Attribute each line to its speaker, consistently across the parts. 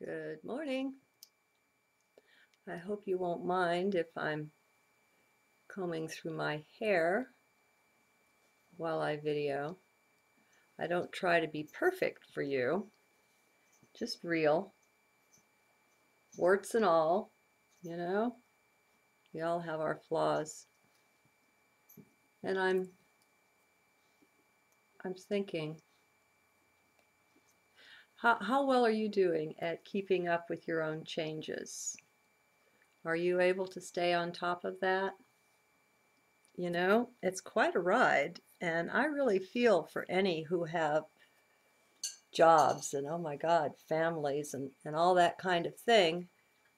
Speaker 1: Good morning. I hope you won't mind if I'm combing through my hair while I video. I don't try to be perfect for you, just real, warts and all, you know? We all have our flaws. And I'm thinking, how well are you doing at keeping up with your own changes? Are you able to stay on top of that? You know, it's quite a ride, and I really feel for any who have jobs and, oh my God, families and all that kind of thing,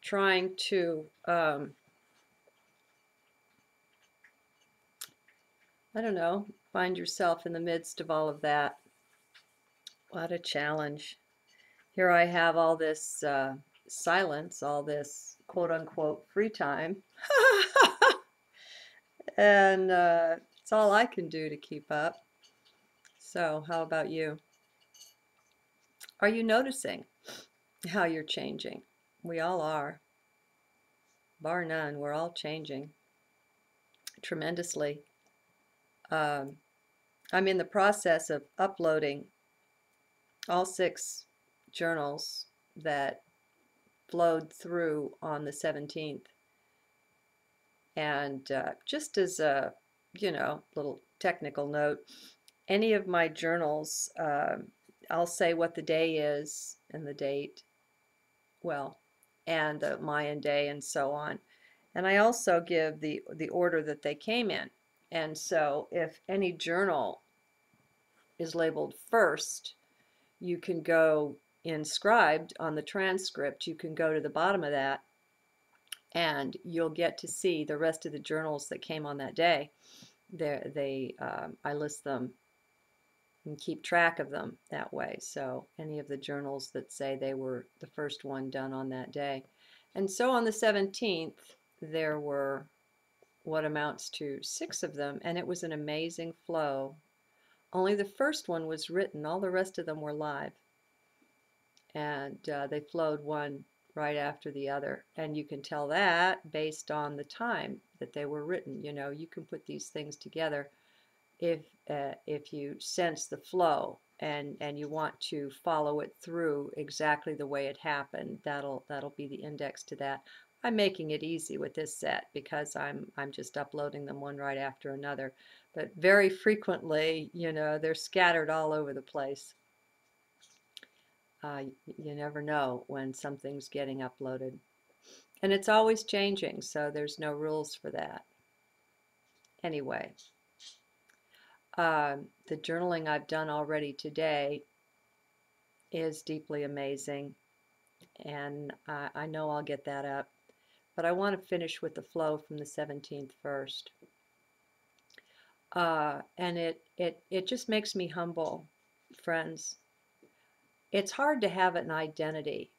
Speaker 1: trying to, I don't know, find yourself in the midst of all of that. What a challenge. Here I have all this silence, all this quote unquote free time, and it's all I can do to keep up. So, how about you? Are you noticing how you're changing? We all are. Bar none, we're all changing tremendously. Um, I'm in the process of uploading all 6 journals that flowed through on the 17th. And just as a, little technical note, any of my journals, I'll say what the day is and the date, well, and the Mayan day and so on. And I also give the order that they came in. And so if any journal is labeled first, you can go in Scribd on the transcript, you can go to the bottom of that and you'll get to see the rest of the journals that came on that day. I list them and keep track of them that way. So any of the journals that say they were the first one done on that day. And so on the 17th, there were what amounts to 6 of them, and it was an amazing flow. Only the first one was written, all the rest of them were live. And they flowed one right after the other. And you can tell that based on the time that they were written. You know, you can put these things together if you sense the flow and you want to follow it through exactly the way it happened. That'll be the index to that. I'm making it easy with this set because I'm just uploading them one right after another. But very frequently, you know, they're scattered all over the place. You never know when something's getting uploaded. And it's always changing, so there's no rules for that. Anyway, the journaling I've done already today is deeply amazing, and I know I'll get that up. But I want to finish with the flow from the 17th first. And it just makes me humble, friends. It's hard to have an identity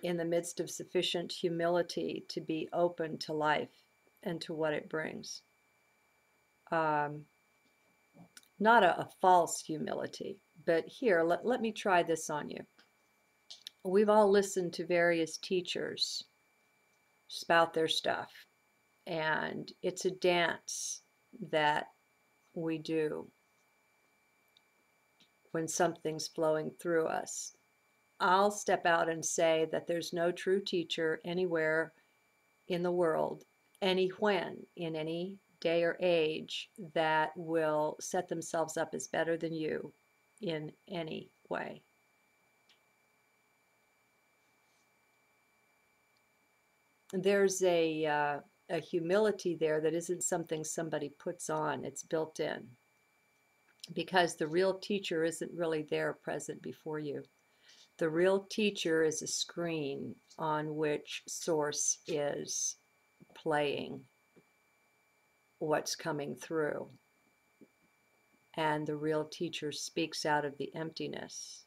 Speaker 1: in the midst of sufficient humility to be open to life and to what it brings. Not a false humility, but here, let me try this on you. We've all listened to various teachers spout their stuff, and it's a dance that we do when something's flowing through us. I'll step out and say that there's no true teacher anywhere in the world, any when, in any day or age, that will set themselves up as better than you in any way. There's a humility there that isn't something somebody puts on, it's built in. Because the real teacher isn't really there present before you. The real teacher is a screen on which Source is playing what's coming through. And the real teacher speaks out of the emptiness.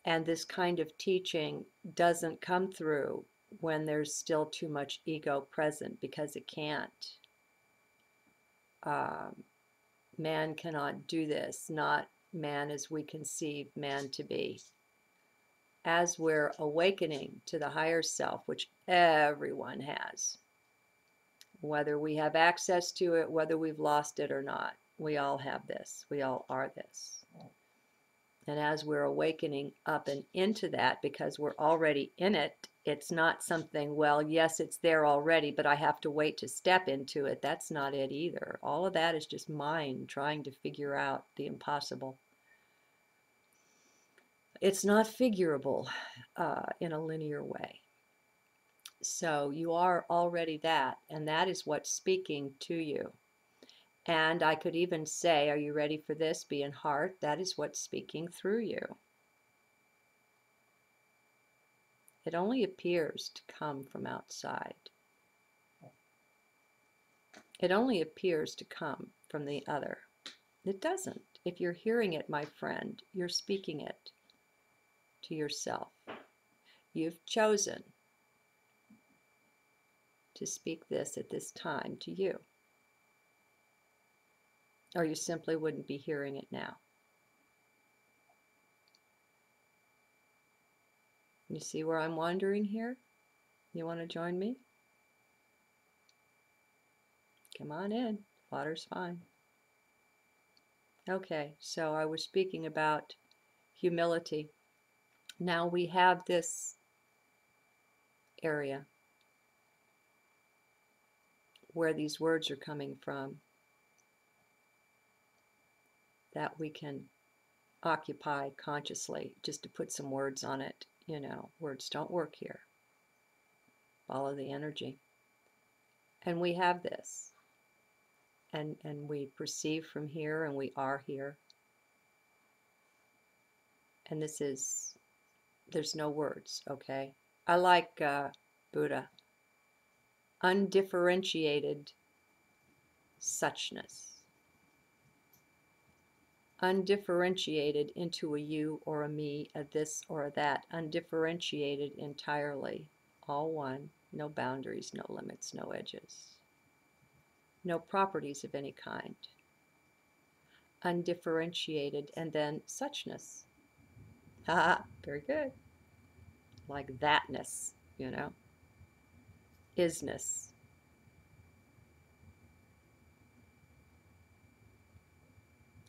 Speaker 1: And this kind of teaching doesn't come through when there's still too much ego present, because it can't. Man cannot do this, not man as we conceive man to be. as we're awakening to the higher self, which everyone has, whether we have access to it, whether we've lost it or not, we all have this. We all are this. And as we're awakening up and into that, because we're already in it, it's not something, well, yes, it's there already, but I have to wait to step into it. That's not it either. All of that is just mind trying to figure out the impossible. It's not figurable in a linear way. So you are already that, and that is what's speaking to you. And I could even say, are you ready for this? Be in heart. That is what's speaking through you. It only appears to come from outside. It only appears to come from the other. It doesn't. If you're hearing it, my friend, you're speaking it to yourself. You've chosen to speak this at this time to you, or you simply wouldn't be hearing it now. You see where I'm wandering here? You want to join me? Come on in. Water's fine. Okay, so I was speaking about humility. Now we have this area where these words are coming from that we can occupy consciously, just to put some words on it. You know, words don't work here. Follow the energy. And we have this. And we perceive from here, and we are here. And this is, there's no words, okay? I like Buddha. Undifferentiated suchness. Undifferentiated into a you or a me, a this or a that. Undifferentiated entirely. All one. No boundaries, no limits, no edges. No properties of any kind. Undifferentiated, and then suchness. Haha, very good. Like thatness, you know. Isness.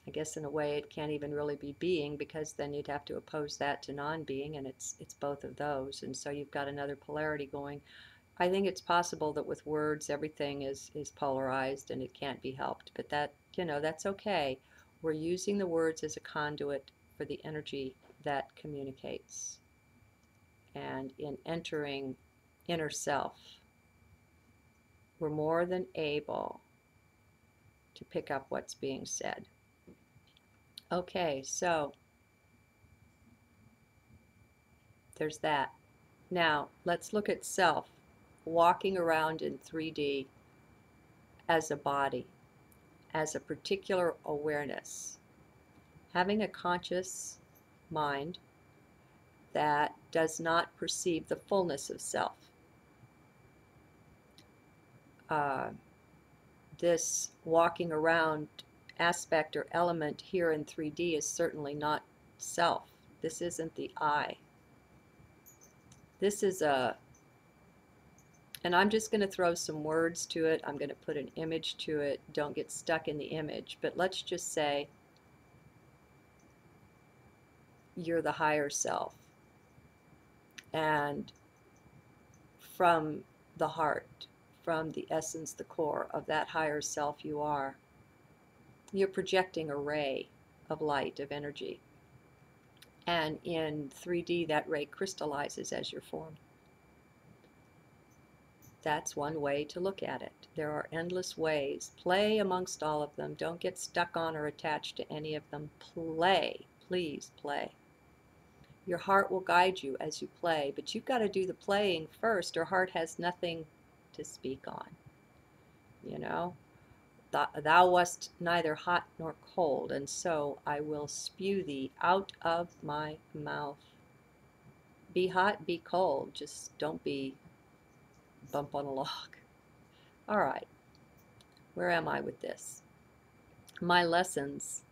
Speaker 1: I guess in a way it can't even really be being, because then you'd have to oppose that to non-being, and it's both of those, and so you've got another polarity going. I think it's possible that with words everything is polarized and it can't be helped, but that, you know, that's okay. We're using the words as a conduit for the energy that communicates. And in entering inner self, we're more than able to pick up what's being said. Okay, so there's that. Now, let's look at self, walking around in 3D as a body, as a particular awareness, having a conscious mind that does not perceive the fullness of self. This walking around aspect or element here in 3D is certainly not self. This isn't the I. This is a, and I'm just going to throw some words to it. I'm going to put an image to it. Don't get stuck in the image, but let's just say you're the higher self. And from the heart, from the essence, the core of that higher self you are, you're projecting a ray of light, of energy. And in 3D, that ray crystallizes as your form. That's one way to look at it. There are endless ways. Play amongst all of them. Don't get stuck on or attached to any of them. Play. Please play. Your heart will guide you as you play, but you've got to do the playing first. Your heart has nothing to speak on. You know, thou wast neither hot nor cold, and so I will spew thee out of my mouth. Be hot, be cold, just don't be bump on a log. All right, where am I with this? My lessons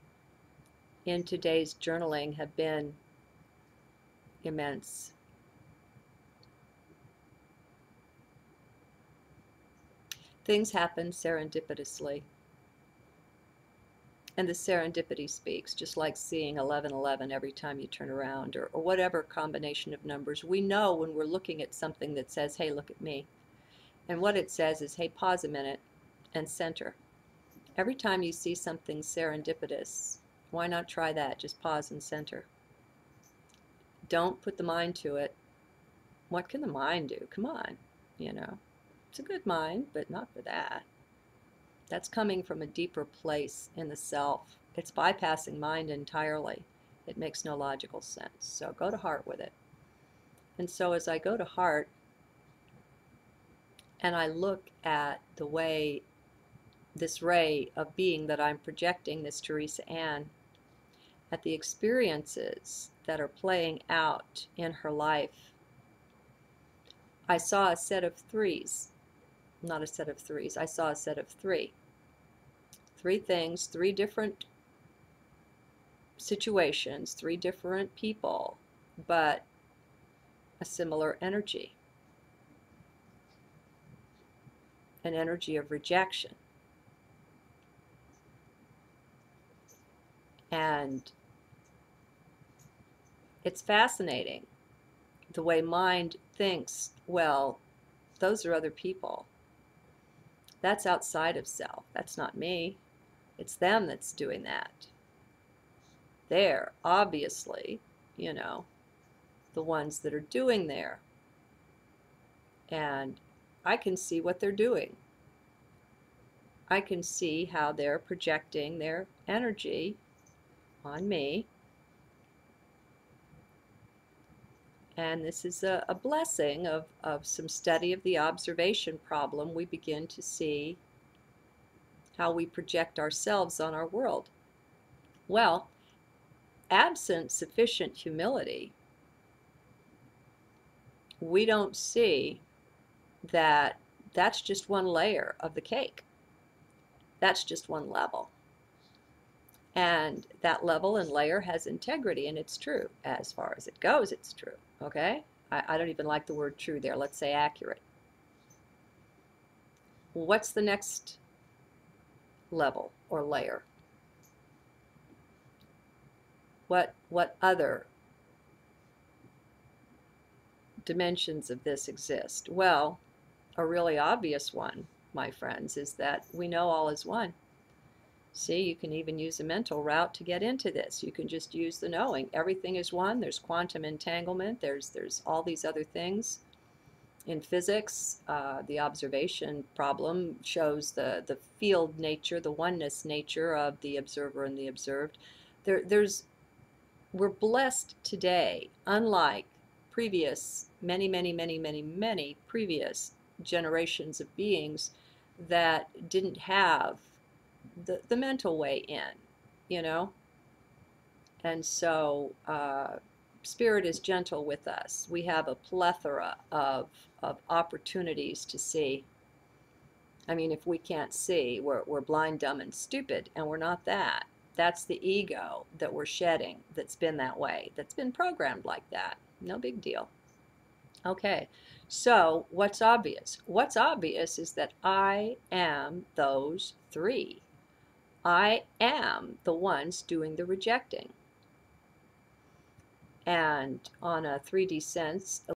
Speaker 1: in today's journaling have been immense. Things happen serendipitously. And the serendipity speaks, just like seeing 1111 every time you turn around, or whatever combination of numbers. We know when we're looking at something that says, hey, look at me. And what it says is, hey, pause a minute and center. Every time you see something serendipitous, why not try that? Just pause and center. Don't put the mind to it. What can the mind do? Come on, you know. It's a good mind, but not for that. That's coming from a deeper place in the self. It's bypassing mind entirely. It makes no logical sense. So go to heart with it. And so as I go to heart and I look at the way this ray of being that I'm projecting, this Teresa Ann, at the experiences that are playing out in her life, I saw a set of threes. Not a set of threes. I saw a set of three. Three things, three different situations, three different people, but a similar energy, an energy of rejection. And it's fascinating the way mind thinks, well, those are other people. That's outside of self. That's not me. It's them that's doing that. They're obviously, you know, the ones that are doing there. And I can see what they're doing. I can see how they're projecting their energy on me. And this is a blessing of some study of the observation problem. We begin to see how we project ourselves on our world. Well, absent sufficient humility, we don't see that that's just one layer of the cake. That's just one level. And that level and layer has integrity, and it's true. As far as it goes, it's true. Okay? I don't even like the word true there. Let's say accurate. What's the next level or layer? What other dimensions of this exist? Well, a really obvious one, my friends, is that we know all is one. See, you can even use a mental route to get into this. You can just use the knowing. Everything is one. There's quantum entanglement. There's all these other things. In physics, the observation problem shows the field nature, the oneness nature of the observer and the observed. We're blessed today, unlike previous, many previous generations of beings that didn't have the mental way in, you know? And so Spirit is gentle with us. We have a plethora of opportunities to see. I mean, if we can't see, we're blind, dumb, and stupid, and we're not that. That's the ego that we're shedding that's been that way, that's been programmed like that. No big deal. Okay, so what's obvious? What's obvious is that I am those three. I am the ones doing the rejecting. And on a 3D sense,